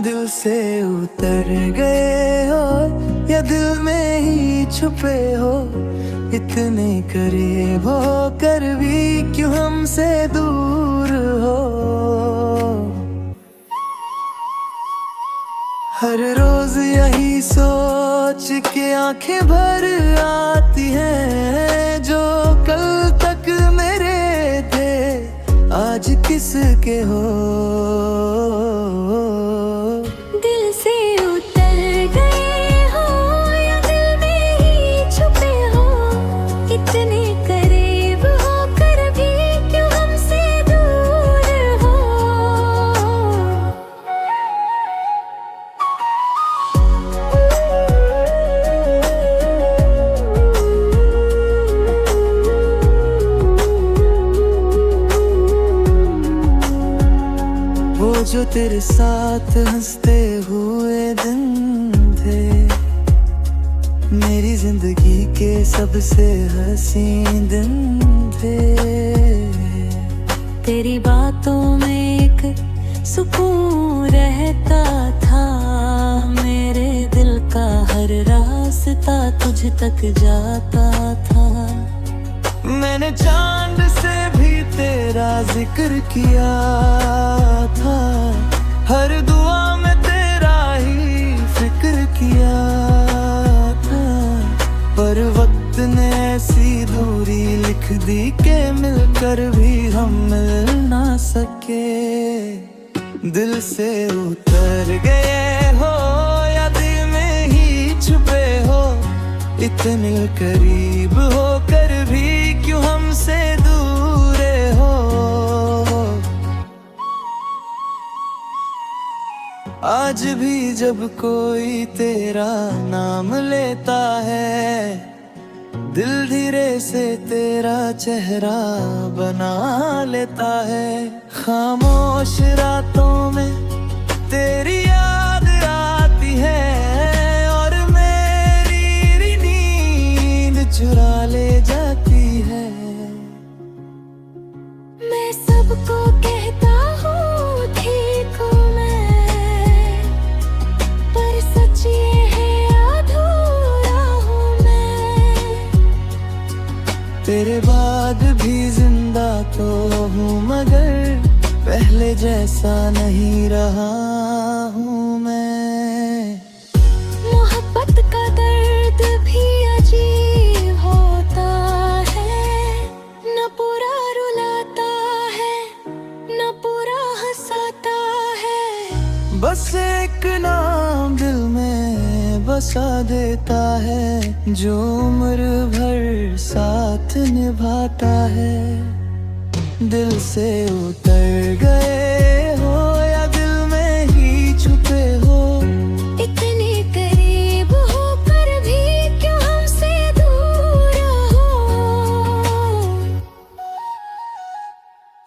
दिल से उतर गए हो या दिल में ही छुपे हो, इतने करीब हो कर भी क्यों हमसे दूर हो। हर रोज यही सोच के आंखें भर आती हैं, जो कल तक मेरे थे आज किसके हो। दिल से उतर गए हो या दिल में ही छुपे हो, इतने करीब हो कर भी क्यों हमसे दूर हो। वो जो तेरे साथ हंसते हुए दिन थे, मेरी जिंदगी के सबसे हसीन दिन थे। तेरी बातों में एक सुकून रहता था, मेरे दिल का हर रास्ता तुझ तक जाता था। मैंने चांद से भी तेरा जिक्र किया था, हर दुआ में तेरा ही फिक्र किया था। पर वक्त ने ऐसी दूरी लिख दी के मिलकर भी हम मिल ना सके। दिल से उतर गए हो या दिल में ही छुपे हो, इतने करीब हो कर भी क्यों हमसे दूर हो। आज भी जब कोई तेरा नाम लेता है, दिल धीरे से तेरा चेहरा बना लेता है। खामोश रातों में तेरी याद आती है और मेरी नींद चुरा ले जाती है। मैं सबको कहता हूँ ठीक हूँ मैं, पर सच ये है अधूरा हूँ मैं। तेरे बाद भी जिंदा तो हूँ मगर पहले जैसा नहीं रहा हूँ मैं। मोहब्बत का दर्द भी अजीब होता है, न पूरा रुलाता है न पूरा हंसाता है। बस एक नाम दिल में बसा देता है, जो उम्र भर साथ निभाता है। दिल से उतर गए हो या दिल में ही छुपे हो, इतने करीब हो कर भी क्यों हमसे दूर हो।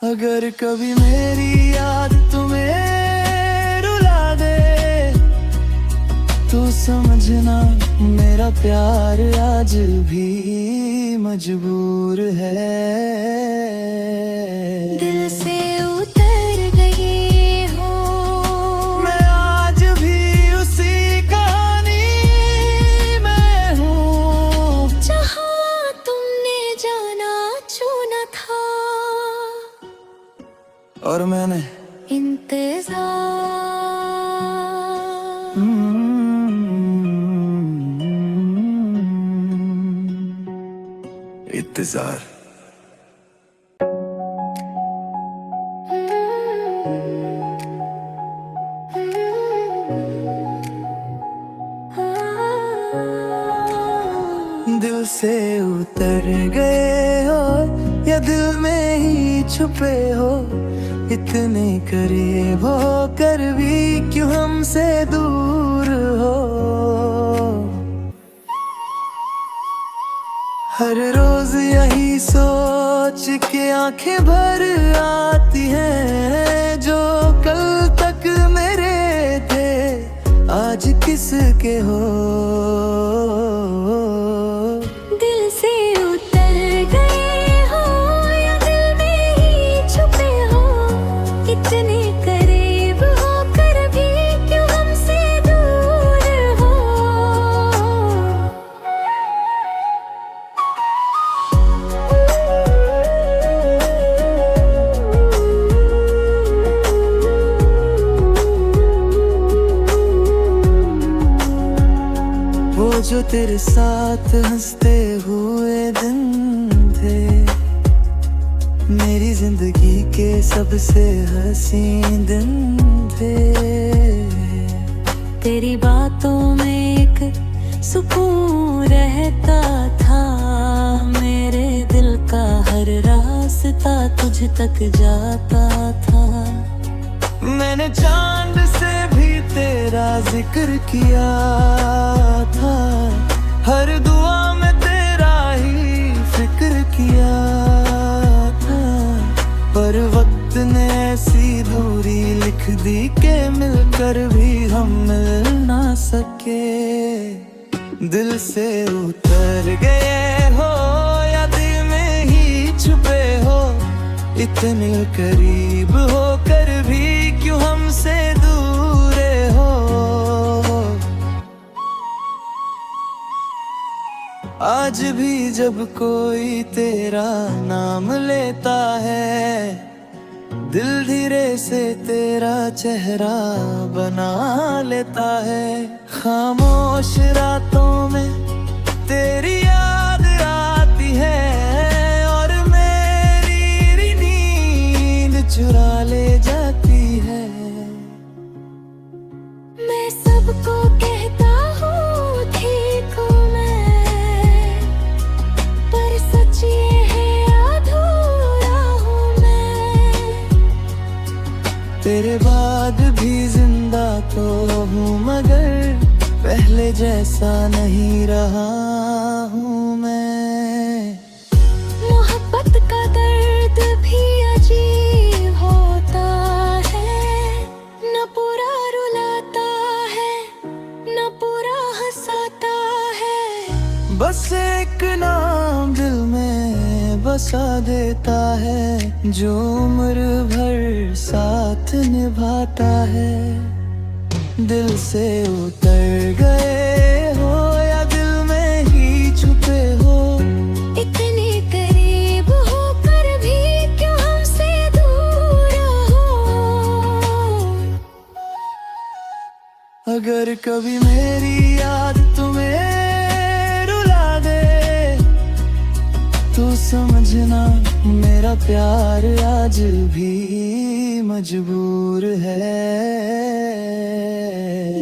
अगर कभी मेरी याद तुम्हें रुला दे, तो समझना मेरा प्यार आज भी मजबूर है। दिल से उतर गए हो, मैं आज भी उसी कहानी में हूँ, जहाँ तुमने जाना छूना था और मैंने इंतजार। इंतजार। दिल से उतर गए हो या दिल में ही छुपे हो, इतने करीब हो कर भी क्यों हमसे दूर हो। हर रोज यही सोच के आंखें भर आती हैं, जो कल तक मेरे थे आज किसके हो। दिल से उतर तेरे साथ हंसते हुए दिन थे, मेरी जिंदगी के सबसे हसीन दिन थे। तेरी बातों में एक सुकून रहता था, मेरे दिल का हर रास्ता तुझ तक जाता था। मैंने चांद से भी तेरा जिक्र किया था, हर दुआ में तेरा ही फिक्र किया था। पर वक्त ने ऐसी दूरी लिख दी कि मिलकर भी हम मिल ना सके। दिल से उतर गए हो या दिल में ही छुपे हो, इतने करीब होकर भी क्यों हमसे दूर हो। आज भी जब कोई तेरा नाम लेता है, दिल धीरे से तेरा चेहरा बना लेता है। खामोश रातों में तेरी याद आती है और मेरी नींद चुरा ले जाती है। मैं सबको कहता हूँ ठीक हूँ मैं, पर सच ये है अधूरा हूँ मैं। तेरे बाद भी जिंदा तो हूँ मगर पहले जैसा नहीं रहा हूँ मैं। मोहब्बत का दर्द भी अजीब होता है, न पूरा रुलाता है न पूरा हंसाता है। बस एक नाम दिल में बसा देता है, जो उम्र भर साथ निभाता है। दिल से उतर गए हो या दिल में ही छुपे हो, इतने करीब होकर भी क्यों हमसे दूर हो। अगर कभी मेरी याद तुम्हें रुला दे, तो समझना मेरा प्यार आज भी मजबूर है।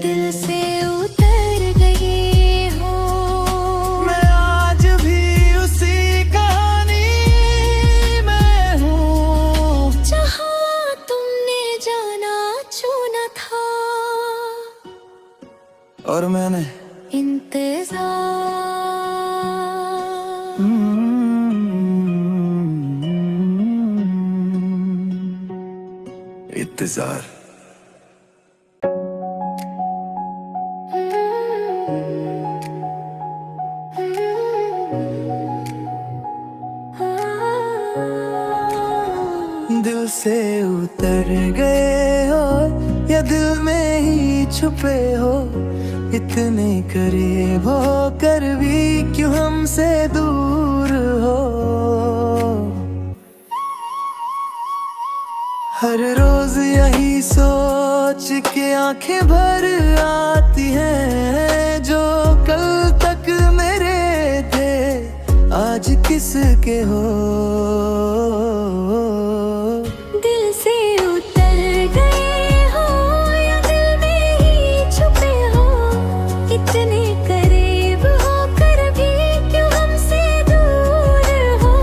दिल से उतर गए हो, मैं आज भी उसी कहानी में हूँ, जहाँ तुमने जाना चुना था और मैंने इंतजार। इंतजार। दिल से उतर गए हो या दिल में ही छुपे हो, इतने करीब होकर भी क्यों हमसे दूर हो। हर रोज यही सोच के आंखें भर आती हैं, जो कल तक मेरे थे आज किसके हो। दिल से उतर गए हो या दिल में ही छुपे हो, इतने करीब होकर भी क्यों हमसे दूर हो।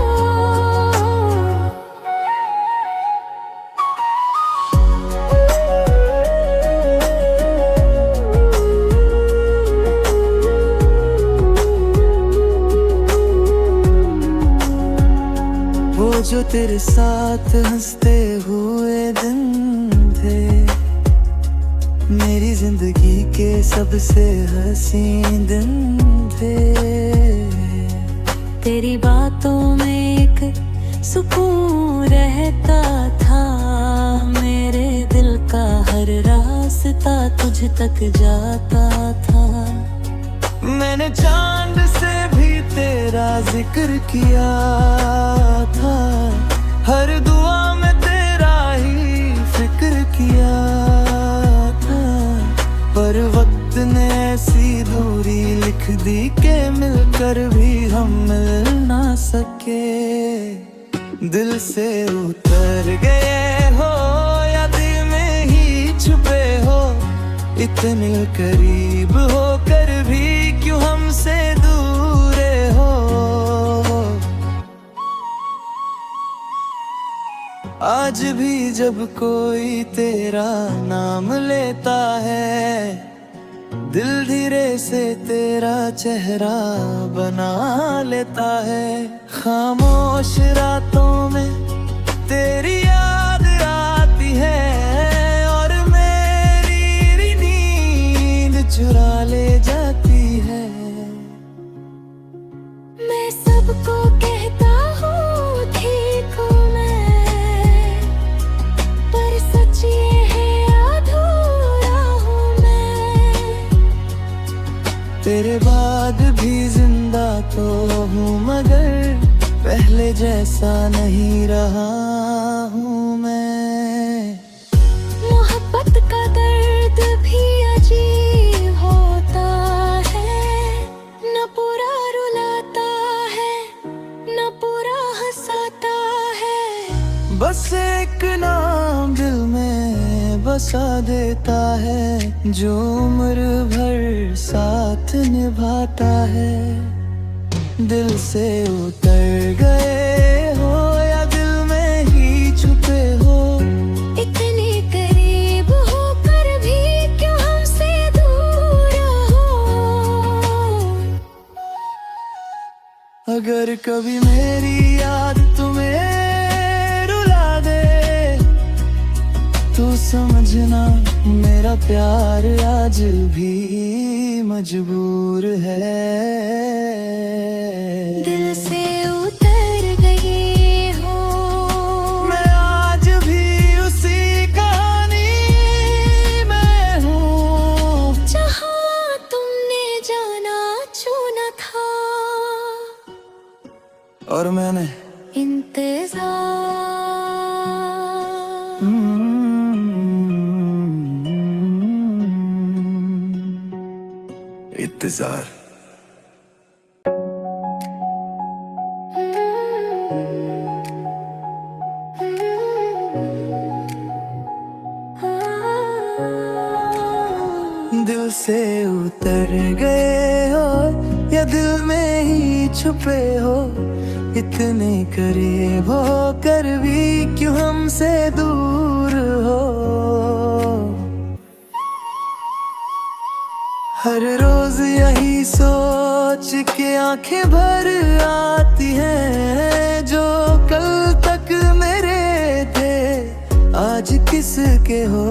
वो जो तेरे साथ हंसते हुए दिन थे, मेरी जिंदगी के सबसे हसीन दिन थे। तेरी बातों में एक सुकून रहता था, मेरे दिल का हर रास्ता तुझ तक जाता था। मैंने चांद से भी तेरा जिक्र किया था, हर दुआ में तेरा ही फिक्र किया था। पर वक्त ने ऐसी दूरी लिख दी के मिलकर भी हम मिल ना सके। दिल से उतर गए हो या दिल में ही छुपे हो, इतने करीब होकर भी क्यों हमसे दूर हो। आज भी जब कोई तेरा नाम लेता है, दिल धीरे से तेरा चेहरा बना लेता है। खामोश रातों में तेरी याद आती है और मेरी नींद चुरा ले जाती है। मैं सबको कहता हूँ ठीक हूँ मैं, पर सच ये है अधूरा हूँ मैं। तेरे बाद भी जिंदा तो हूँ मगर पहले जैसा नहीं रहा हूँ मैं। मोहब्बत का दर्द भी अजीब होता है, न पूरा रुलाता है न पूरा हंसाता है। बस एक नाम दिल में बसा देता है, जो उम्र भर साथ निभाता है। दिल से उतर गए हो या दिल में ही छुपे हो, इतने करीब होकर भी क्यों हमसे दूर हो। अगर कभी मेरी याद तुम्हें रुला दे, तो समझना मेरा प्यार आज भी मजबूर है। दिल से उतर गए हो, मैं आज भी उसी कहानी में हूँ, जहाँ तुमने जाना छूना था और मैंने इंतजार। इंतजार। दिल से उतर गए हो या दिल में ही छुपे हो, इतने करीब होकर भी क्यों हमसे दूर हो। हर रोज यही सोच के आंखें भर आती हैं, जो कल तक मेरे थे आज किसके हो।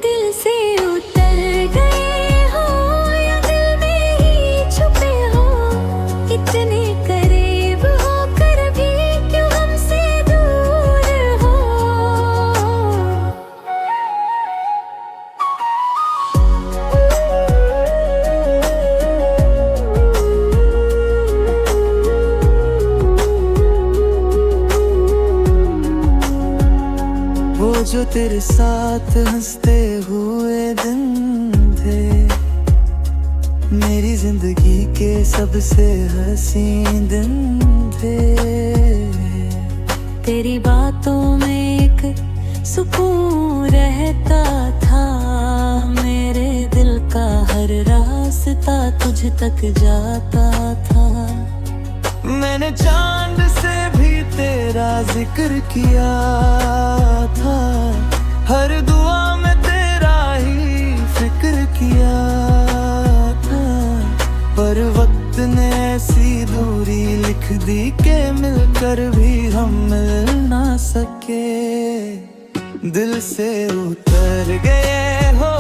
दिल से उतर गए हो या दिल में ही छुपे हो, इतने करीब होकर भी क्यों हमसे दूर हो। वो जो तेरे साथ हंसते हुए दिन थे, मेरी जिंदगी के सबसे हसीन दिन थे। तेरी बातों में एक सुकून रहता था, मेरे दिल का हर रास्ता तुझ तक जाता था। मैंने चांद से भी तेरा जिक्र किया था, हर दुआ में तेरा ही फिक्र किया था। पर वक्त ने ऐसी दूरी लिख दी के मिलकर भी हम मिल ना सके। दिल से उतर गए हो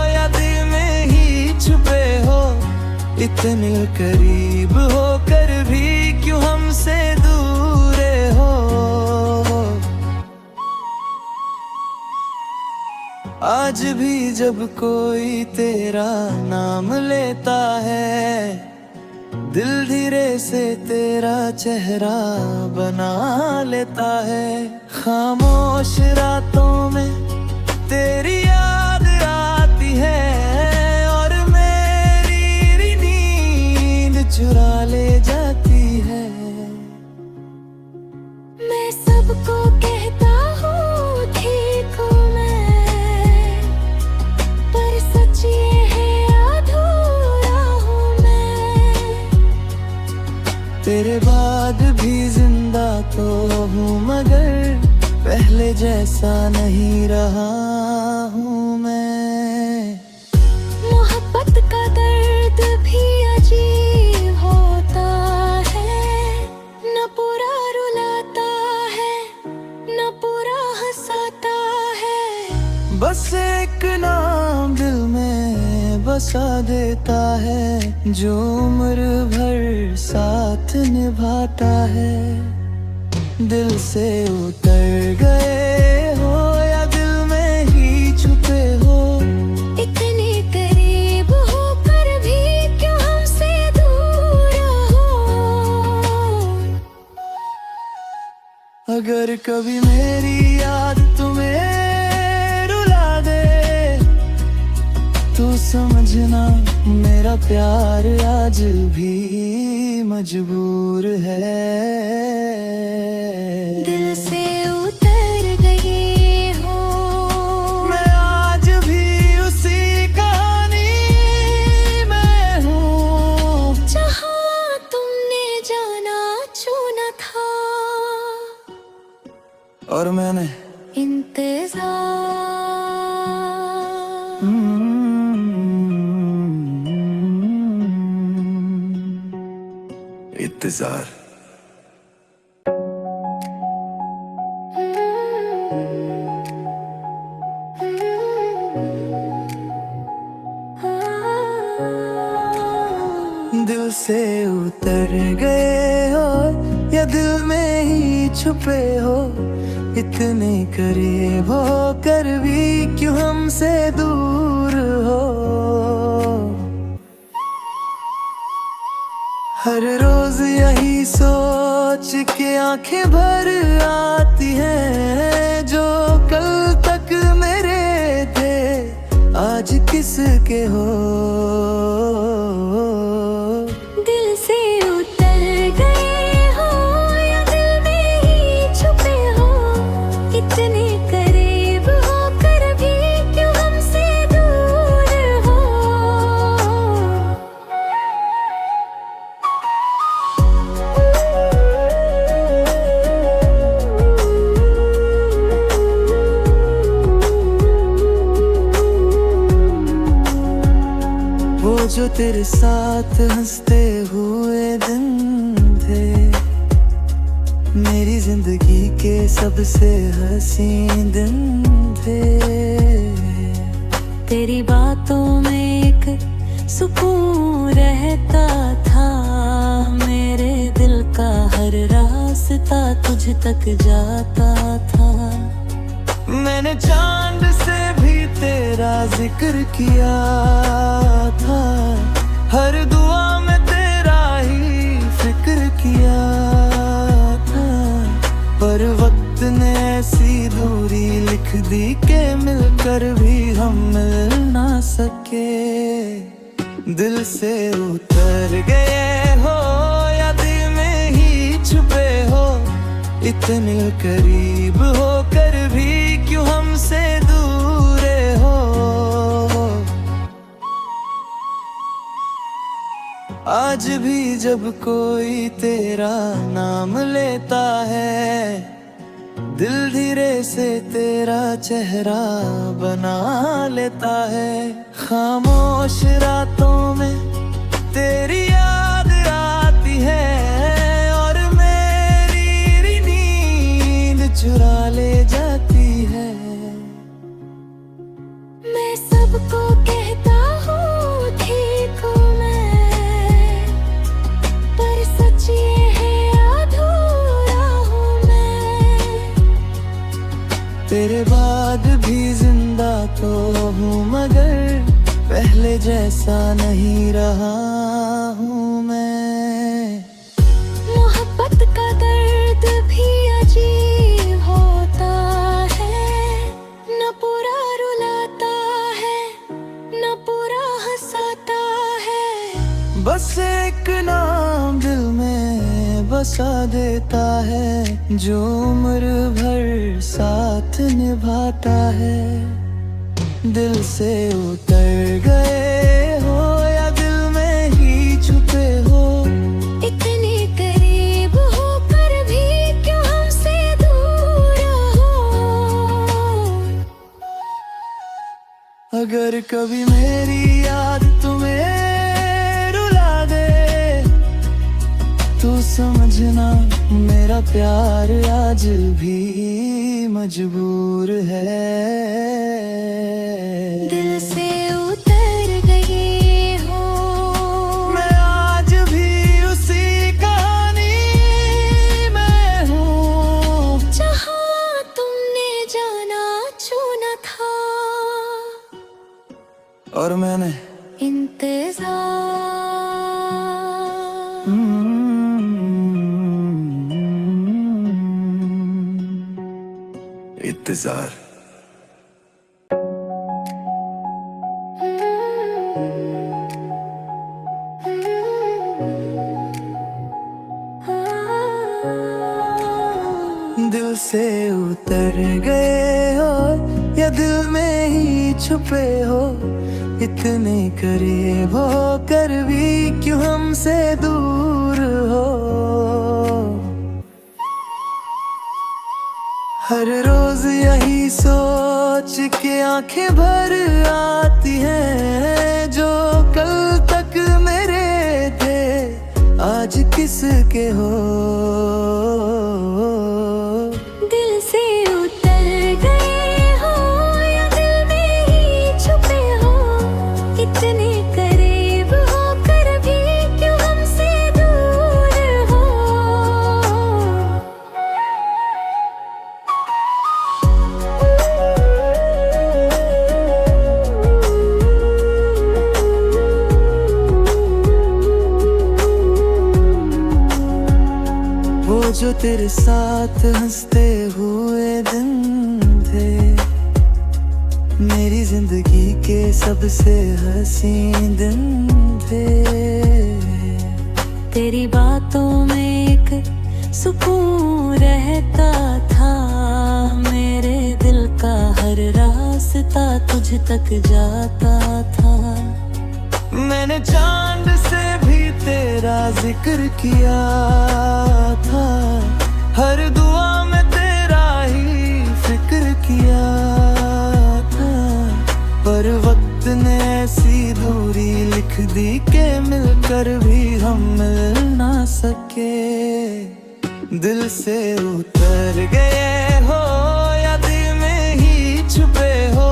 या दिल में ही छुपे हो, इतने करीब होकर भी क्यों हमसे दूर हो। आज भी जब कोई तेरा नाम लेता है, दिल धीरे से तेरा चेहरा बना लेता है। खामोश रातों में तेरी याद आती है और तेरे बाद भी जिंदा तो हूँ मगर पहले जैसा नहीं रहा हूँ मैं। मोहब्बत का दर्द भी अजीब होता है, न पूरा रुलाता है न पूरा हंसाता है। बस एक नाम दिल में बसा देता है, जो उम्र भर साथ निभाता है। दिल से उतर गए हो या दिल में ही छुपे हो, इतने करीब होकर भी क्यों हमसे दूर हो। अगर कभी मेरी याद तुम्हें रुला दे तो समझना मेरा प्यार आज भी मजबूर है। दिल से उतर गए हो, मैं आज भी उसी कहानी में हूँ, जहाँ तुमने जाना चुना था और मैंने इंतजार। दिल से उतर गए हो या दिल में ही छुपे हो, इतने करीब हो कर भी क्यों हमसे दूर हो। हर रोज यही सोच के आंखें भर आती हैं, जो कल तक मेरे थे आज किसके हो। दिल से उतर गए हो या दिल में ही छुपे हो, इतने करीब होकर भी क्यों हमसे दूर हो। वो जो तेरे साथ हंसते हुए दिन थे, मेरी जिंदगी के सबसे हसीन दिन थे। तेरी बातों में एक सुकून रहता था, मेरे दिल का हर रास्ता तुझ तक जाता था। मैंने चांद से भी तेरा जिक्र किया था, हर दुआ में तेरा ही फिक्र किया था। पर वक्त ने ऐसी दूरी लिख दी कि मिलकर भी हम मिल ना सके। दिल से उतर गए हो या दिल में ही छुपे हो, इतने करीब होकर भी क्यों हमसे दूर हो। आज भी जब कोई तेरा नाम लेता है, दिल धीरे से तेरा चेहरा बना लेता है। खामोश रातों में तेरी याद आती है और मेरी नींद चुरा ले जाती है। मैं सबको कहता हूँ ठीक हूँ मैं, पर सच ये है अधूरा हूँ मैं। तेरे बाद भी जिंदा तो हूँ मगर पहले जैसा नहीं रहा हूँ मैं। मोहब्बत का दर्द भी अजीब होता है, न पूरा रुलाता है न पूरा हंसाता है। बस एक नाम दिल में बसा देता है, जो उम्र भर साथ निभाता है। दिल से उतर गए हो या दिल में ही छुपे हो, इतने करीब अगर कभी मेरी याद तुम्हें रुला दे तो समझना मेरा प्यार आज भी मजबूर है। दिल से उतर गए हो, मैं आज भी उसी कहानी में हूँ जहाँ तुमने जाना छूना था और मैंने इंतजार। दिल से उतर गए हो या दिल में ही छुपे हो, इतने करीब हो कर भी क्यों हमसे दूर हो। हर रोज यही सोच के आंखें भर आती हैं, जो कल तक मेरे थे आज किसके हो। दिल से उतर गए हो या दिल में ही छुपे हो, इतने करीब हो कर भी क्यों हमसे दूर हो। वो जो तेरे साथ हंसते हुए दिन थे, मेरी जिंदगी के सबसे हसीन दिन थे। तेरी बातों में एक सुकून रहता था, मेरे दिल का हर रास्ता तुझ तक जाता था। मैंने चांद से भी तेरा जिक्र किया था, हर दुआ में तेरा ही फिक्र किया था। पर वक्त ने ऐसी दूरी लिख दी कि मिलकर भी हम मिल ना सके। दिल से उतर गए हो या दिल में ही छुपे हो,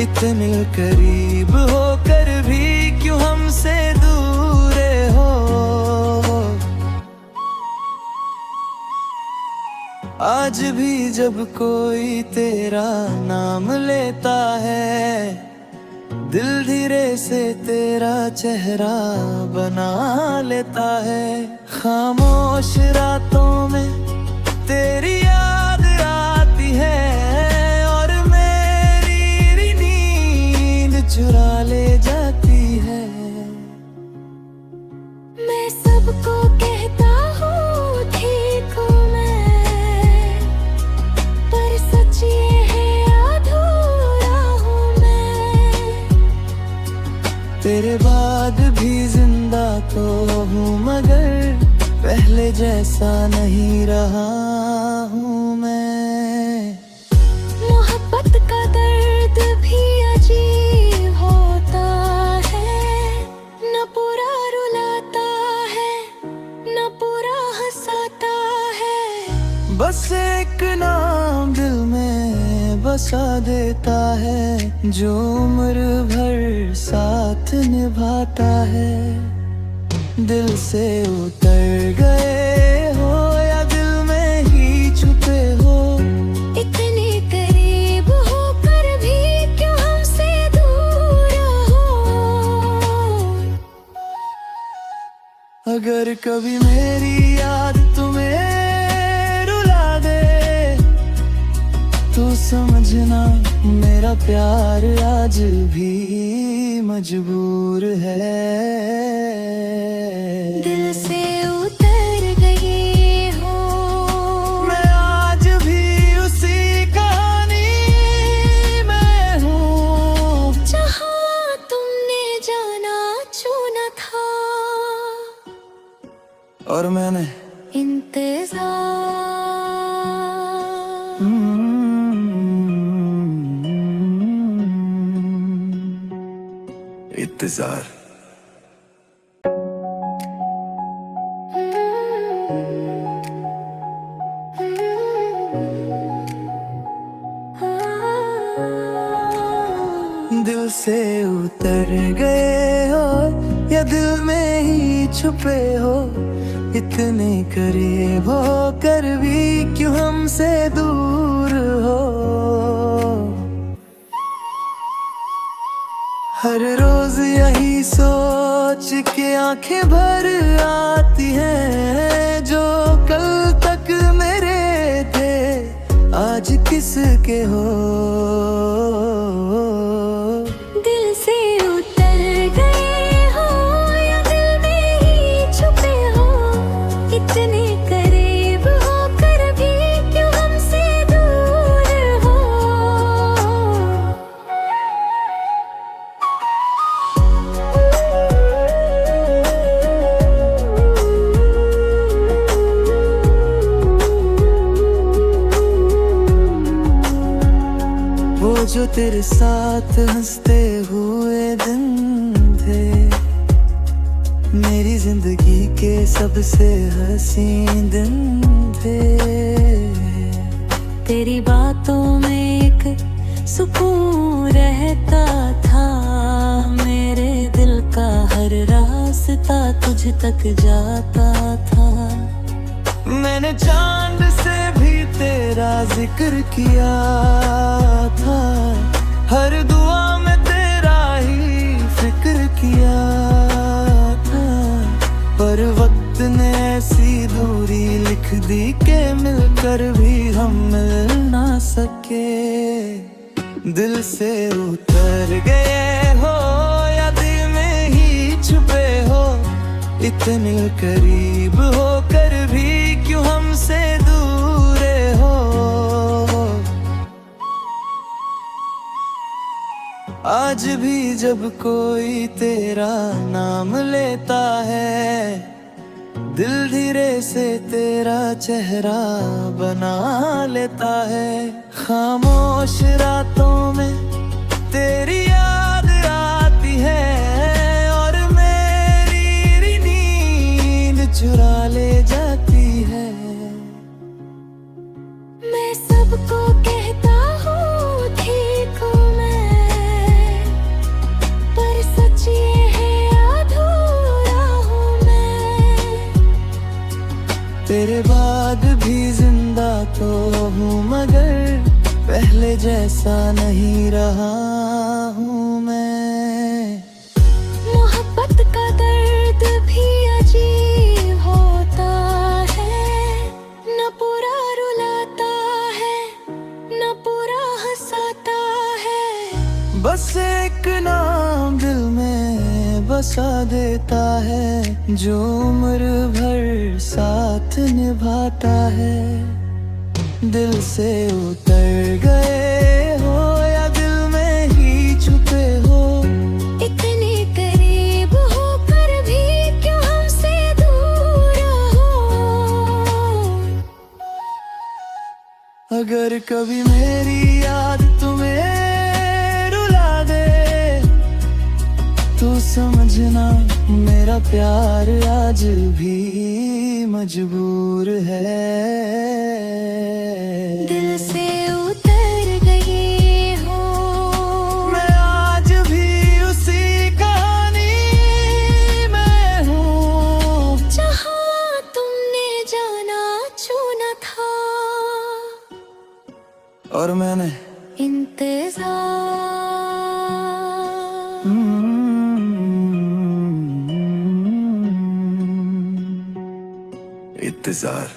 इतने करीब हो कर भी क्यों हमसे दूर हो। आज भी जब कोई तेरा नाम लेता है, दिल धीरे से तेरा चेहरा बना लेता है। खामोश रातों में तेरी याद आती है और मेरी नींद चुरा ले जाती है। मैं सबको कहता हूँ ठीक हूँ मैं, पर सच ये है अधूरा हूँ मैं। तेरे बाद भी जिंदा तो हूँ मगर पहले जैसा नहीं रहा हूँ मैं। मोहब्बत का दर्द भी अजीब होता है, न पूरा रुलाता है न पूरा हंसाता है। बस एक नाम दिल में बसा देता है, जो उम्र भर साथ निभाता है। दिल से उतर गए हो या दिल में ही छुपे हो, इतने करीब होकर भी क्यों हमसे दूर हो। अगर कभी मेरी याद तुम्हें रुला दे तो समझना मेरा प्यार आज भी मजबूर है। दिल से उतर गए हो, मैं आज भी उसी कहानी में हूँ जहाँ तुमने जाना छूना था और मैंने इंतजार। इंतजार। दिल से उतर गए हो या दिल में ही छुपे हो, इतने करीब हो कर भी क्यों हमसे दूर हो। हर रोज यही सोच के आंखें भर आती हैं, जो कल तक मेरे थे आज किसके हो। दिल से उतर गए हो या दिल में ही छुपे हो, इतने करीब हो कर भी क्यों हमसे दूर हो। वो जो तेरे साथ हंसते हुए दिन थे, मेरी जिंदगी के सबसे हसीन दिन थे। तेरी बातों में एक सुकून रहता था, मेरे दिल का हर रास्ता तुझ तक जाता था। मैंने चांद से भी तेरा जिक्र किया था, हर दुआ में तेरा ही फिक्र किया था। पर वक्त ने ऐसी दूरी लिख दी कि मिलकर भी हम मिल ना सके। दिल से उतर गए हो या दिल में ही छुपे हो, इतने करीब हो कर भी क्यों हमसे दूर हो। आज भी जब कोई तेरा नाम लेता है, दिल धीरे से तेरा चेहरा बना लेता है। खामोश रातों में तेरी याद आती है और मेरी नींद चुरा ले जाती है। मैं सबको कहता हूँ ठीक हूँ मैं, पर सच ये है अधूरा हूँ मैं। तेरे बाद भी जिंदा तो हूँ मगर पहले जैसा नहीं रहा हूँ मैं। मोहब्बत का दर्द भी अजीब होता है, न पूरा रुलाता है न पूरा हंसाता है। बस एक नाम दिल में बसा देता है, जो उम्र भर साथ निभाता है। दिल से उतर गए हो या दिल में ही छुपे हो, इतने करीब हो कर भी क्यों हमसे दूर हो। अगर कभी मेरी याद तुम्हें रुला दे, तो समझना मेरा प्यार आज भी मजबूर है। दिल से उतर गए हो, मैं आज भी उसी कहानी में हूँ, जहाँ तुमने जाना छूना था और मैंने इंतजार। इंतजार।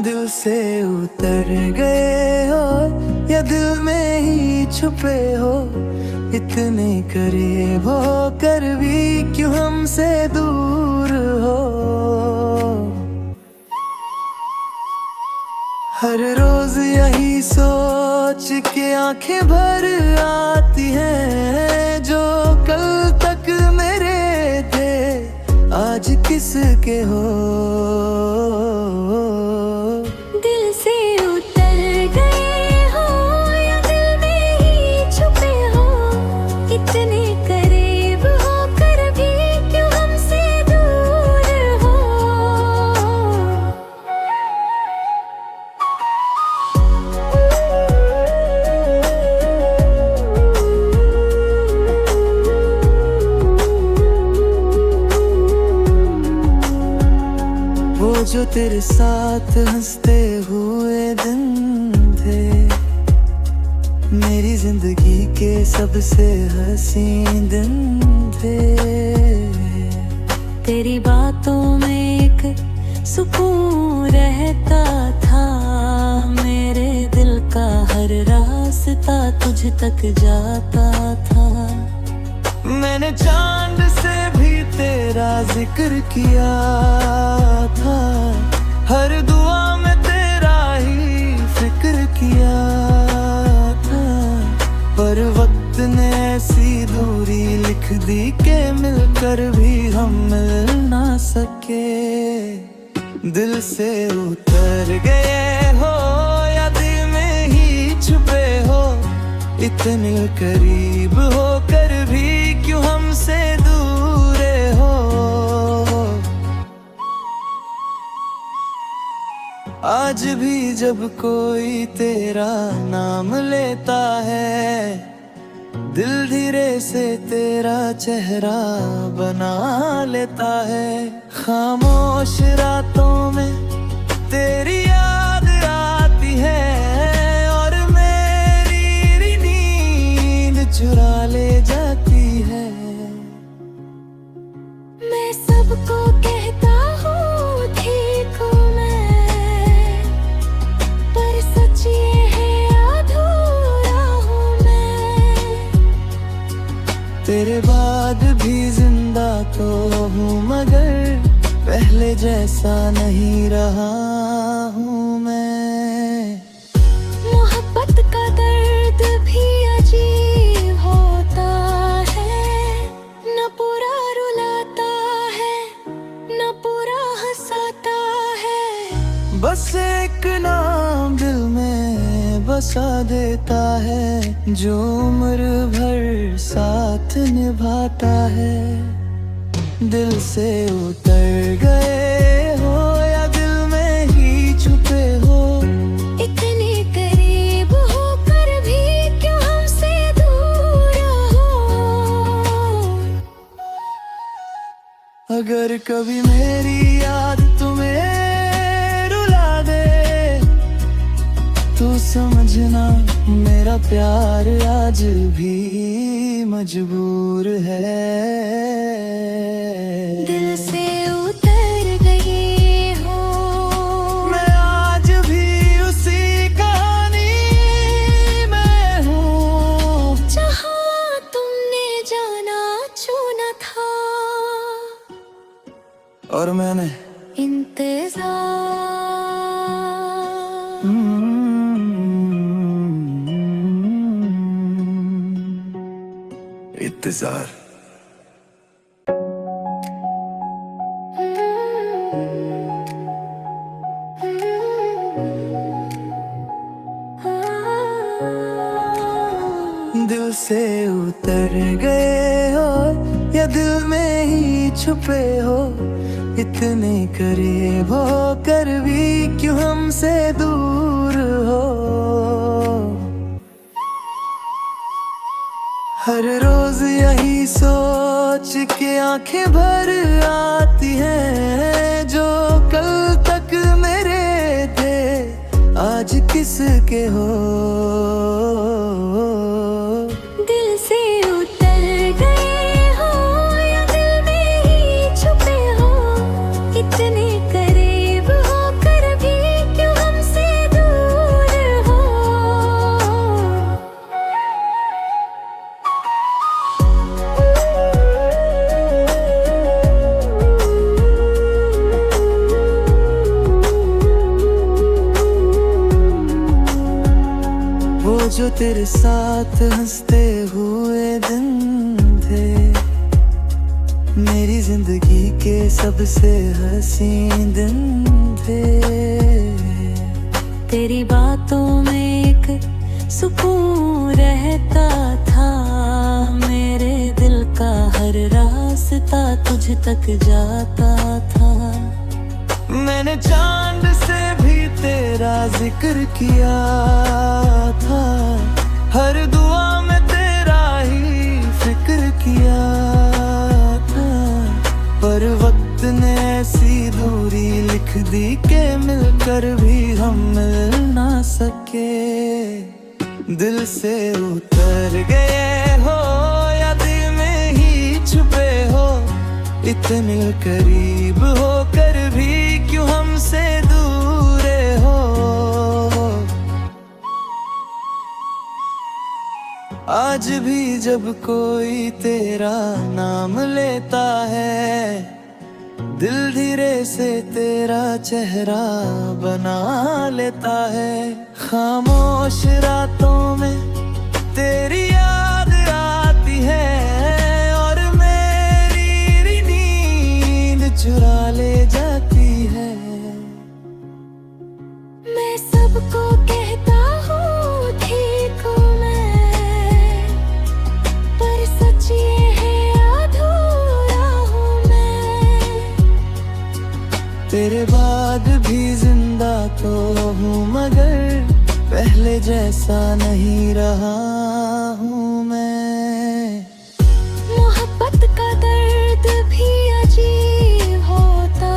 दिल से उतर गए हो या दिल में ही छुपे हो, इतने करीब हो कर भी क्यों हमसे दूर हो। हर रोज यही सोच के आंखें भर आती हैं, जो कल तक मेरे थे आज आज किसके हो। दिल से उतर गए हो या दिल में ही छुपे हो, इतने करीब होकर भी क्यों हमसे दूर हो। वो जो तेरे साथ हंसते हुए दिन थे, मेरी जिंदगी के सबसे हसीन दिन थे। तेरी बातों में एक सुकून रहता था, मेरे दिल का हर रास्ता तुझ तक जाता था। मैंने चांद से भी तेरा जिक्र किया था, हर दुआ में तेरा ही फिक्र किया था। पर वक्त ने ऐसी दूरी लिख दी कि मिलकर भी हम मिल ना सके। दिल से उतर गए हो या दिल में ही छुपे हो, इतने करीब होकर भी क्यों हमसे दूर हो। आज भी जब कोई तेरा नाम लेता है, दिल धीरे से तेरा चेहरा बना लेता है। खामोश रातों में तेरी याद आती है और मेरी नींद चुरा ले जाती है। मैं सबको कहता हूँ ठीक हूँ मैं, पर सच ये है अधूरा हूँ मैं। तेरे बाद भी जिंदा तो हूँ मगर पहले जैसा नहीं रहा हूँ मैं। मोहब्बत का दर्द भी अजीब होता है, न पूरा रुलाता है न पूरा हंसाता है। बस एक नाम दिल में बसा देता है, जो उम्र भर साथ निभाता है। दिल से उतर गए हो या दिल में ही छुपे हो, इतने करीब होकर भी क्यों हमसे दूर हो। अगर कभी मेरी याद तुम्हें रुला दे, तो समझना मेरा प्यार आज भी मजबूर है। दिल से उतर गए हो, मैं आज भी उसी कहानी में हूँ, जहाँ तुमने जाना चुना था और मैंने इंतजार। इंतजार। दिल से उतर गए हो या दिल में ही छुपे हो, इतने करीब होकर भी क्यों हमसे दूर हो। हर रोज यही सोच के आंखें भर आती हैं, जो कल तक मेरे थे आज किसके हो। दिल से उतर गए हो या दिल में ही छुपे हो, इतने करीब होकर भी क्यों हमसे दूर हो। वो जो तेरे साथ हंसते हुए दिन थे, मेरी जिंदगी के सबसे हसीन दिन थे। तेरी बातों में एक सुकून रहता था, मेरे दिल का हर रास्ता तुझ तक जाता था। मैंने चांद से भी तेरा जिक्र किया था, हर दुआ में तेरा ही फिक्र किया था। पर वक्त ने ऐसी दूरी लिख दी कि मिलकर भी हम मिल ना सके। दिल से उतर गए हो या दिल में ही छुपे हो, इतने करीब होकर भी क्यों हमसे दूर हो। आज भी जब कोई तेरा नाम लेता है, दिल धीरे से तेरा चेहरा बना लेता है। खामोश रातों में तेरी याद आती है और मेरी नींद चुरा ले जाती है। मैं सबको कहता हूँ ठीक हूँ मैं, पर सच ये है अधूरा हूँ मैं। तेरे बाद भी जिंदा तो हूँ मगर पहले जैसा नहीं रहा हूँ मैं। मोहब्बत का दर्द भी अजीब होता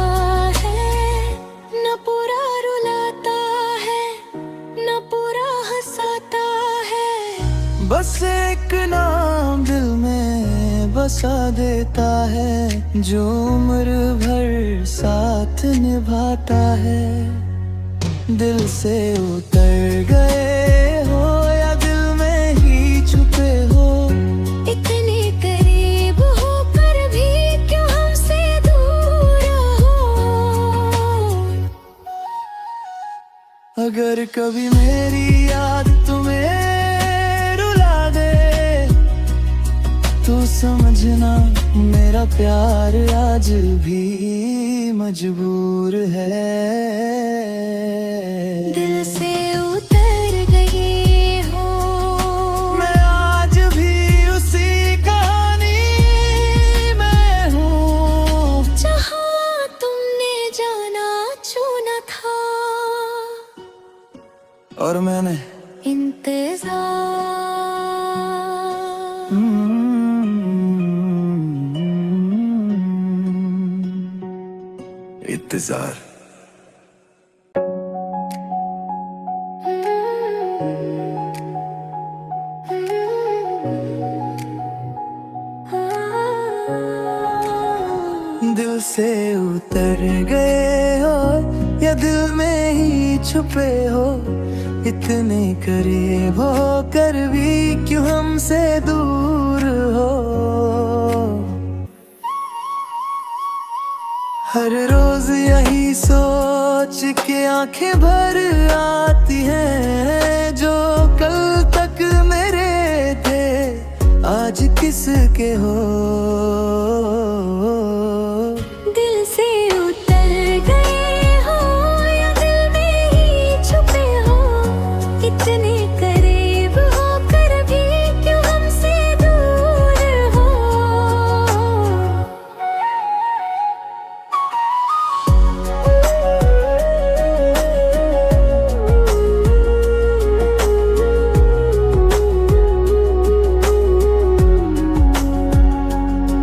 है, न पूरा रुलाता है न पूरा हंसाता है। बस एक नाम दिल में बसा देता है, जो उम्र भर साथ निभाता है। दिल से उतर गए हो या दिल में ही छुपे हो, इतने करीब होकर भी क्यों हमसे दूर हो। अगर कभी मेरी याद तुम्हें रुला दे, तो समझना मेरा प्यार आज भी मजबूर है। दिल से उतर गए हो, मैं आज भी उसी कहानी में हूँ, जहाँ तुमने जाना छूना था और मैंने इंतजार। इंतजार। दिल से उतर गए हो या दिल में ही छुपे हो, इतने करीब होकर भी क्यों हमसे दूर हो। हर रोज यही सोच के आंखें भर आती हैं, जो कल तक मेरे थे आज किसके हो। दिल से उतर गए हो या दिल में ही छुपे हो, इतने करीब होकर भी क्यों हमसे दूर हो।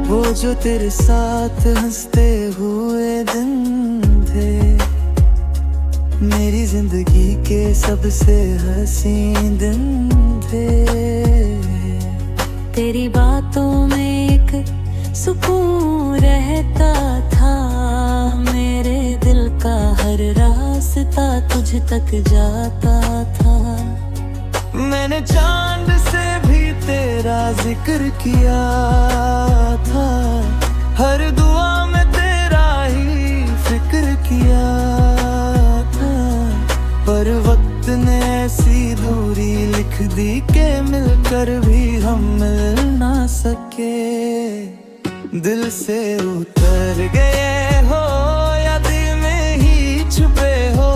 वो जो तेरे साथ हंसते हुए दिन थे, मेरी जिंदगी के सबसे हसीन दिन थे। तेरी बातों में एक सुकून रहता था, मेरे दिल का हर रास्ता तुझ तक जाता था। मैंने चांद से भी तेरा जिक्र किया था, हर दुआ में तेरा ही फिक्र किया था। पर वक्त ने ऐसी दूरी लिख दी कि मिलकर भी हम मिल ना सके। दिल से उतर गए हो या दिल में ही छुपे हो,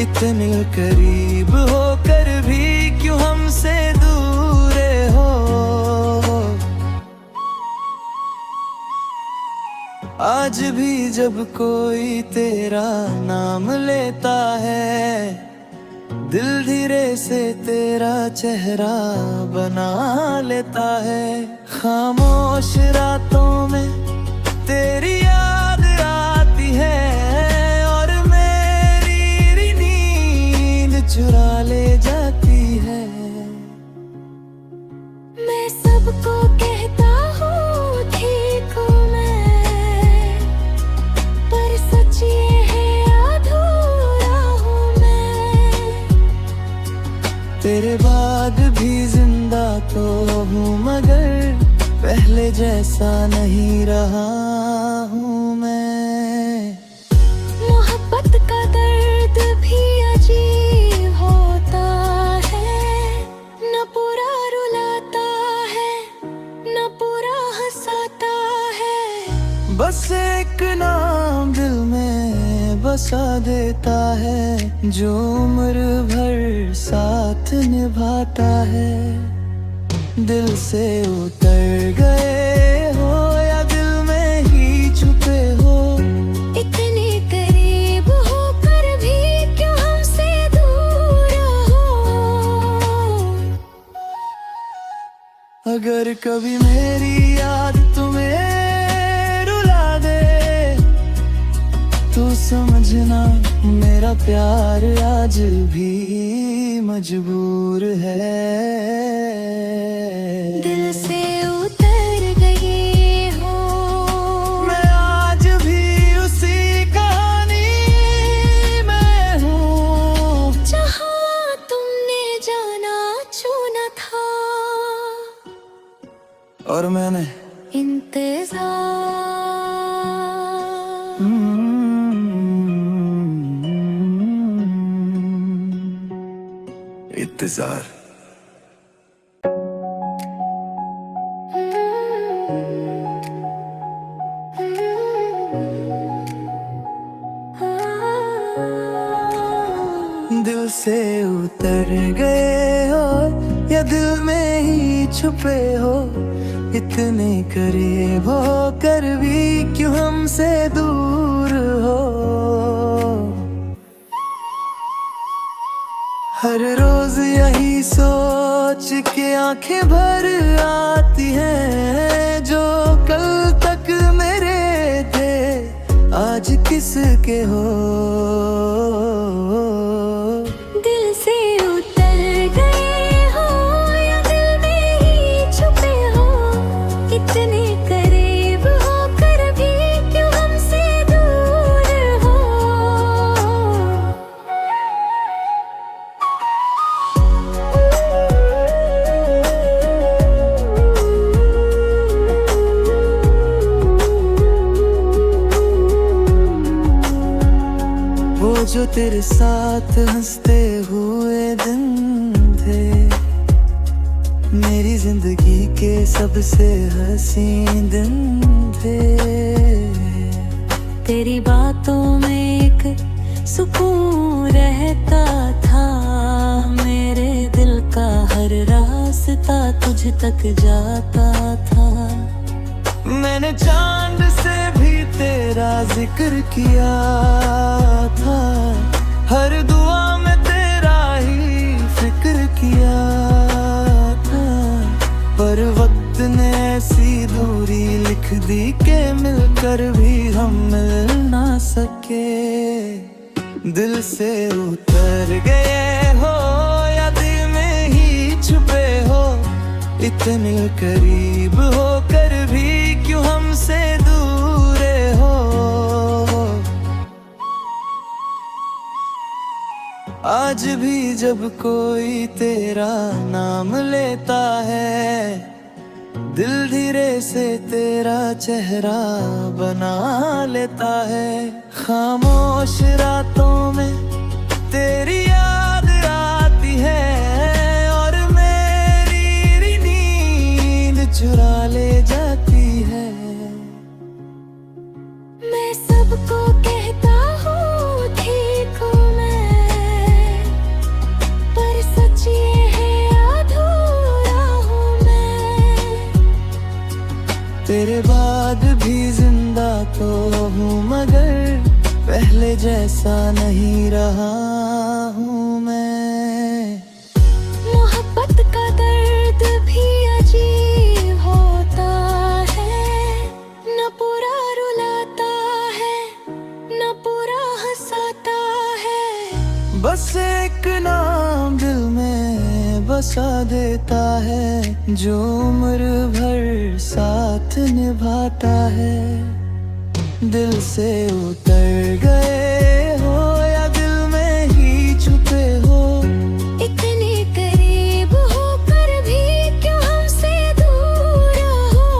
इतने करीब होकर भी क्यों हमसे दूर हो। आज भी जब कोई तेरा नाम लेता है, दिल धीरे से तेरा चेहरा बना लेता है। खामोश रातों में तेरी याद आती है और मेरी नींद चुरा ले जाती है। मैं सबको कहता हूँ ठीक हूँ मैं, पर सच ये है अधूरा हूँ मैं। तेरे बाद भी जिंदा तो हूँ मगर पहले जैसा नहीं रहा हूँ मैं। मोहब्बत का दर्द भी अजीब होता है, न पूरा रुलाता है न पूरा हंसाता है। बस एक नाम दिल में बसा देता है, जो उम्र भर साथ निभाता है। दिल से उतर गए हो या दिल में ही छुपे हो, इतने करीब होकर भी क्यों हमसे दूर हो। अगर कभी मेरी याद तुम्हें रुला दे, तो समझना मेरा प्यार आज भी मजबूर है। दिल से उतर गए हो, मैं आज भी उसी कहानी में हूँ, जहाँ तुमने जाना चुना था और मैंने इंतजार। इंतजार। दिल से उतर गए हो या दिल में ही छुपे हो, इतने करीब होकर भी क्यों हमसे दूर हो। हर रोज यही सोच के आंखें भर आती हैं, जो कल तक मेरे थे आज किसके हो। दिल से उतर गए हो या दिल में ही छुपे हो, इतने करीब होकर भी क्यों हमसे दूर हो। वो जो तेरे साथ हंसते हुए दिन थे, मेरी जिंदगी के सबसे हसीन दिन थे। तेरी बातों में एक सुकून रहता था, मेरे दिल का हर रास्ता तुझ तक जाता था। मैंने चांद से भी तेरा जिक्र किया था, हर दुआ में तेरा ही फिक्र किया था। पर वक्त ने ऐसी दूरी लिख दी के मिलकर भी हम मिल ना सके। दिल से उतर गए हो या दिल में ही छुपे हो, इतने करीब होकर भी क्यों हमसे दूर हो। आज भी जब कोई तेरा नाम लेता है, दिल धीरे से तेरा चेहरा बना लेता है। खामोश रातों में तेरी याद आती है और मेरी नींद चुरा ले जाती है। तो हूँ मगर पहले जैसा नहीं रहा हूँ मैं। मोहब्बत का दर्द भी अजीब होता है, न पूरा रुलाता है न पूरा हंसाता है। बस एक नाम दिल में बसा देता है, जो उम्र भर साथ निभाता है। दिल से उतर गए हो या दिल में ही छुपे हो, इतने करीब होकर भी क्यों हमसे दूर हो।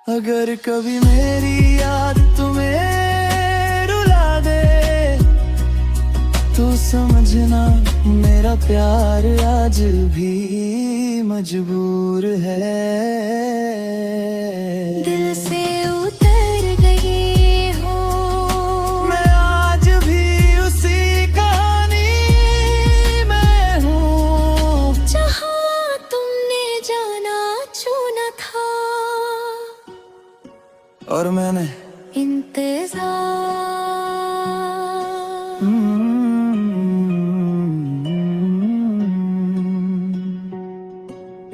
अगर कभी मेरी याद तुम्हें रुला दे तो समझना मेरा प्यार आज भी मजबूर है। दिल से उतर गए हो, मैं आज भी उसी कहानी में हूँ, जहाँ तुमने जाना छूना था और मैंने इंतजार।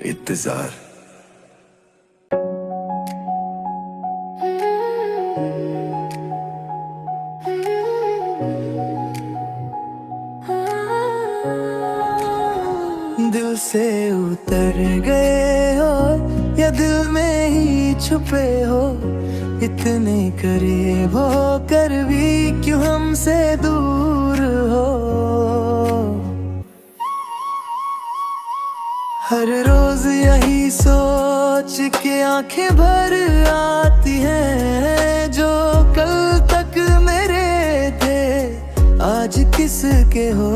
इंतजार। दिल से उतर गए हो या दिल में ही छुपे हो, इतने करीब हो कर भी क्यों हमसे दूर हो। हर रोज यही सोच के आंखें भर आती हैं, जो कल तक मेरे थे आज किसके हो।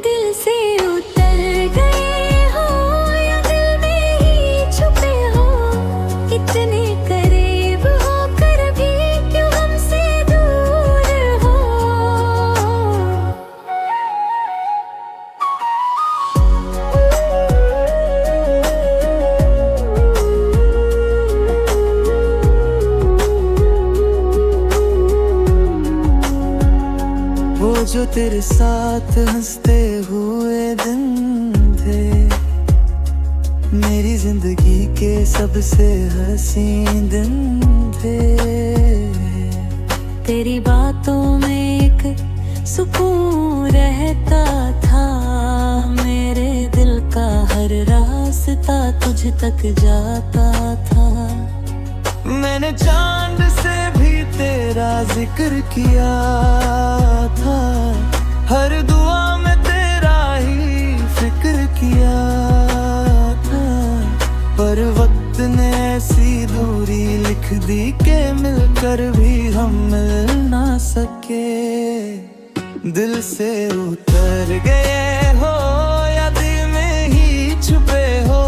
दिल से उतर गए हो या दिल में ही छुपे हो, इतने करीब होकर भी क्यों हमसे दूर हो। वो जो तेरे साथ हंसते हुए दिन थे, मेरी जिंदगी के सबसे हसीन दिन थे। तेरी बातों में एक सुकून रहता था, मेरे दिल का हर रास्ता तुझ तक जाता था। मैंने चांद से भी तेरा जिक्र किया था, हर दुआ में तेरा ही फिक्र किया था। पर वक्त ने ऐसी दूरी लिख दी के मिलकर भी हम मिल ना सके। दिल से उतर गए हो या दिल में ही छुपे हो,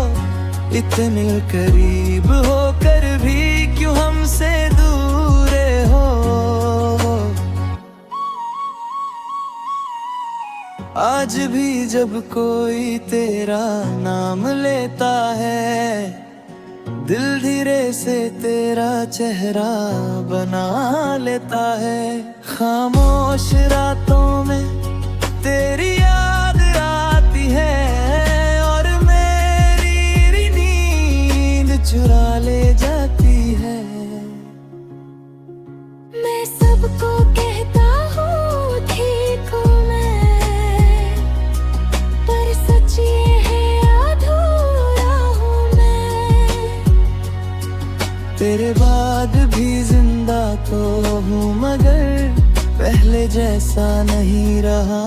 इतने करीब होकर भी क्यों हमसे दूर हो। आज भी जब कोई तेरा नाम लेता है, दिल धीरे से तेरा चेहरा बना लेता है। खामोश रातों में तेरी याद आती है और मेरी नींद चुरा ले जाती है। मैं सबको कहता हूँ ठीक हूँ मैं, पर सच ये है अधूरा हूँ मैं। तेरे बाद भी जिंदा तो हूँ मगर पहले जैसा नहीं रहा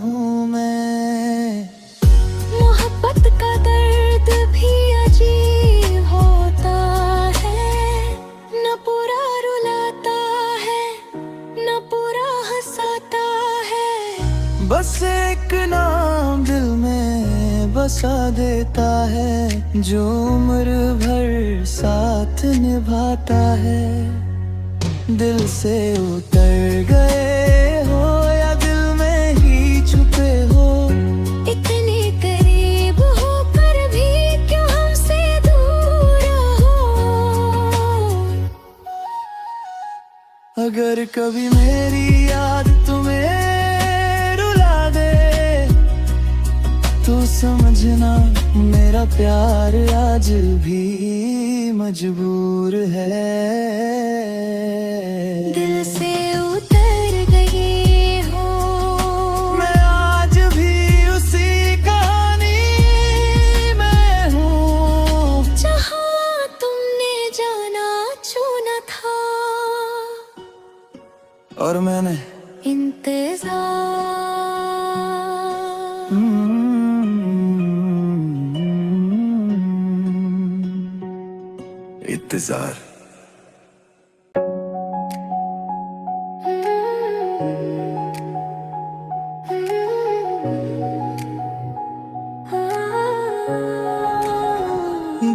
हूँ मैं। मोहब्बत का दर्द भी अजीब होता है, न पूरा रुलाता है न पूरा हंसाता है। बस एक नाम दिल में बसा देता है, जो उम्र भर साथ निभाता है। दिल से उतर गए हो या दिल में ही छुपे हो, इतने करीब होकर भी क्यों अगर कभी मेरी याद तुम्हें रुला दे तो समझना मेरा प्यार आज भी मजबूर है। दिल से उतर गए हो, मैं आज भी उसी कहानी में हूँ जहाँ तुमने जाना चुना था, और मैंने इंतजार।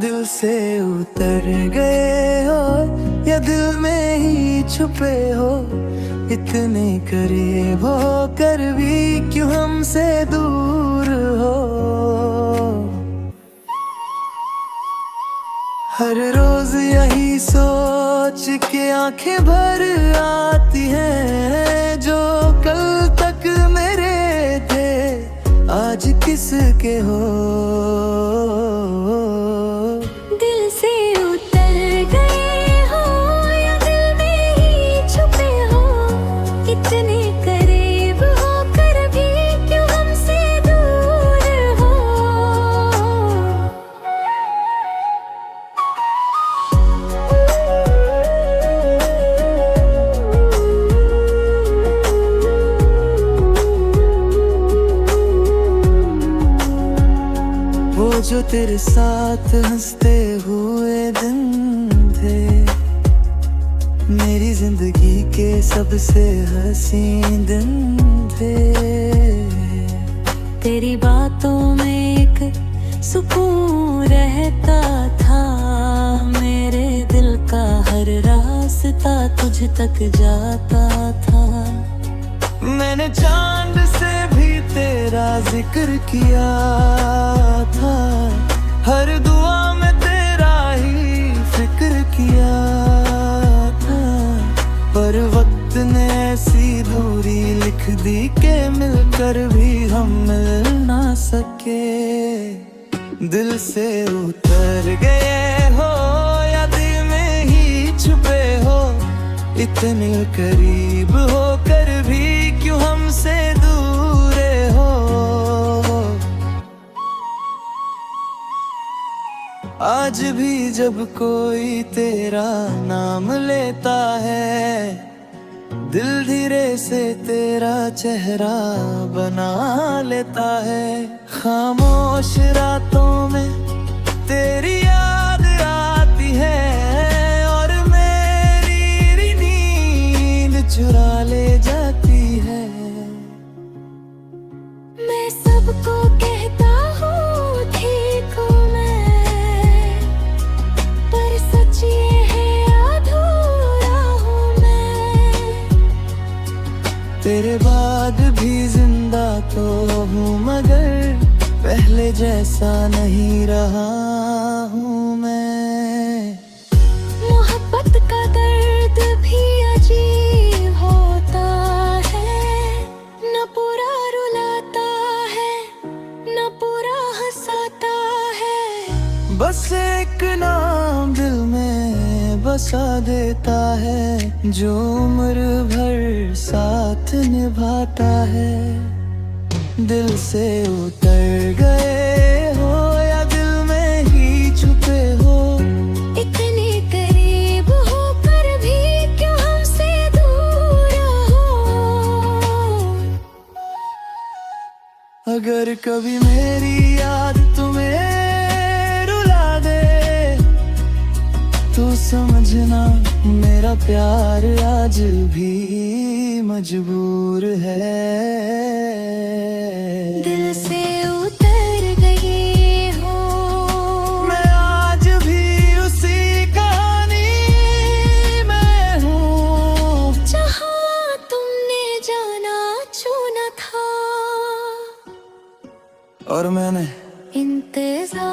दिल से उतर गए हो या दिल में ही छुपे हो, इतने करीब हो कर भी क्यों हमसे दूर हो। हर रोज यही सोच के आंखें भर आती हैं, जो कल तक मेरे थे आज किसके हो। दिल से उतर गए हो या दिल में ही छुपे हो, इतने करीब हो कर भी क्यों हमसे दूर हो। वो जो तेरे साथ हंसते हुए दिन थे, मेरी जिंदगी के सबसे हसीन दिन थे। तेरी बातों में एक सुकून रहता था, मेरे दिल का हर रास्ता तुझ तक जाता था। मैंने चांद से भी तेरा जिक्र किया था, हर दुआ में तेरा ही फिक्र किया था। पर वक्त ने ऐसी दूरी लिख दी के मिलकर भी हम मिल ना सके। दिल से उतर गए हो या दिल में ही छुपे हो, इतने करीब हो कर भी क्यों हमसे दूर हो। आज भी जब कोई तेरा नाम लेता है, दिल धीरे से तेरा चेहरा बना लेता है। खामोश रातों में तेरी याद आती है और मेरी नींद चुरा ले जाती है। मैं सबको कहता हूँ ठीक हूँ मैं, पर सच ये है अधूरा हूँ मैं। तेरे बाद भी जिंदा तो हूँ मगर पहले जैसा नहीं रहा हूँ मैं। मोहब्बत का दर्द भी अजीब होता है, न पूरा रुलाता है न पूरा हंसाता है। बस एक नाम दिल में बसा देता है, जो उम्र भर साथ निभाता है। दिल से उतर गए हो या दिल में ही छुपे हो, इतने करीब होकर भी क्यों हमसे दूर हो। अगर कभी मेरी याद तुम्हें रुला दे तो समझना मेरा प्यार आज भी मजबूर है। दिल से उतर गए हो, मैं आज भी उसी कहानी में हूँ जहाँ तुमने जाना चुना था, और मैंने इंतजार।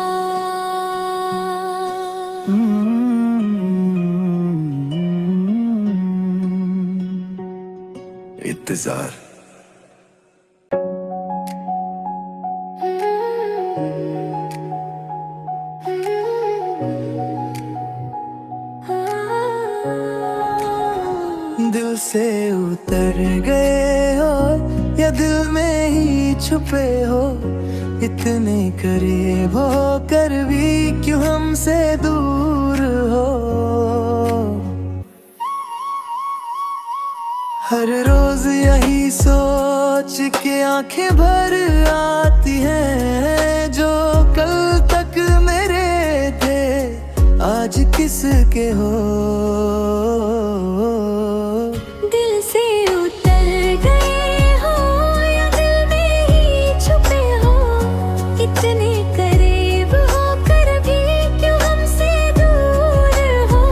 इंतजार। दिल से उतर गए हो या दिल में ही छुपे हो, इतने करीब हो कर भी क्यों हमसे दूर हो। हर रोज यही सोच के आंखें भर आती हैं, जो कल तक मेरे थे आज किसके हो। दिल से उतर गए हो या दिल में ही छुपे हो, इतने करीब हो कर भी क्यों हमसे दूर हो।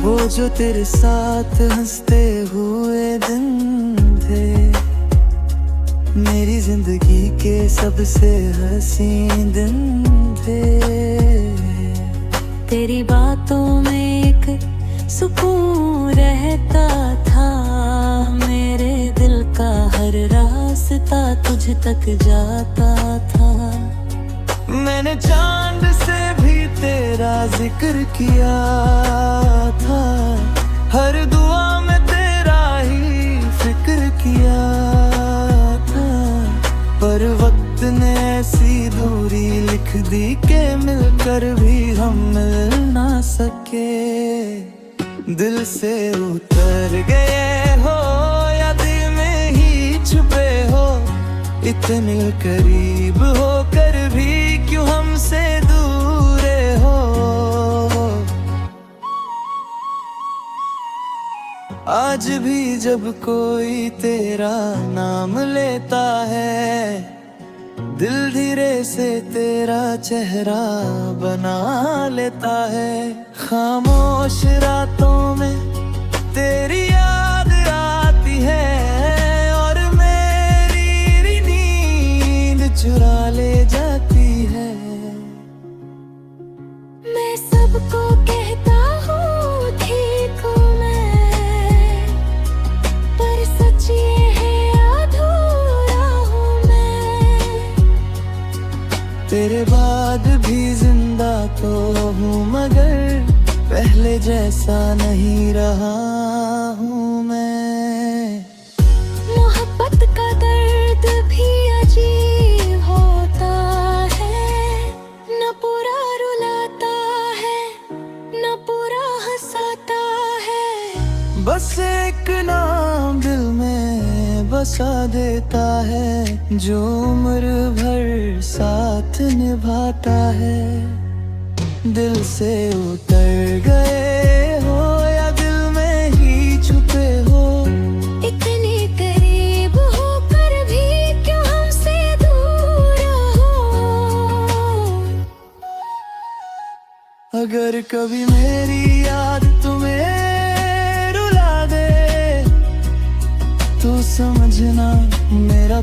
वो जो तेरे साथ हंसते हुए दिन थे, मेरी जिंदगी के सबसे हसीन दिन थे। तेरी बातों में एक सुकून रहता था, मेरे दिल का हर रास्ता तुझ तक जाता था। मैंने चांद से भी तेरा जिक्र किया था, हर दुआ में तेरा ही फिक्र किया था। पर वक्त ने ऐसी दूरी लिख दी के मिलकर भी हम मिल ना सके। दिल से उतर गए हो या दिल में ही छुपे हो, इतने करीब हो कर भी क्यों हमसे दूर हो। आज भी जब कोई तेरा नाम लेता है, दिल धीरे से तेरा चेहरा बना लेता है। खामोश रातों में तेरी याद आती है और मेरी नींद चुरा ले जाती है। मैं सबको कहता हूँ ठीक हूँ मैं, पर सच ये है अधूरा हूँ मैं। तेरे बाद भी जिंदा तो हूँ मगर पहले जैसा नहीं रहा हूँ मैं। मोहब्बत का दर्द भी अजीब होता है, न पूरा रुलाता है न पूरा हंसाता है। बस एक नाम दिल में बसा देता है, जो उम्र भर साथ निभाता है। दिल से उतर गए हो या दिल में ही छुपे हो, इतने करीब हो कर भी क्यों हमसे दूर हो। अगर कभी मेरी याद तुम्हें रुला दे, तो समझना मेरा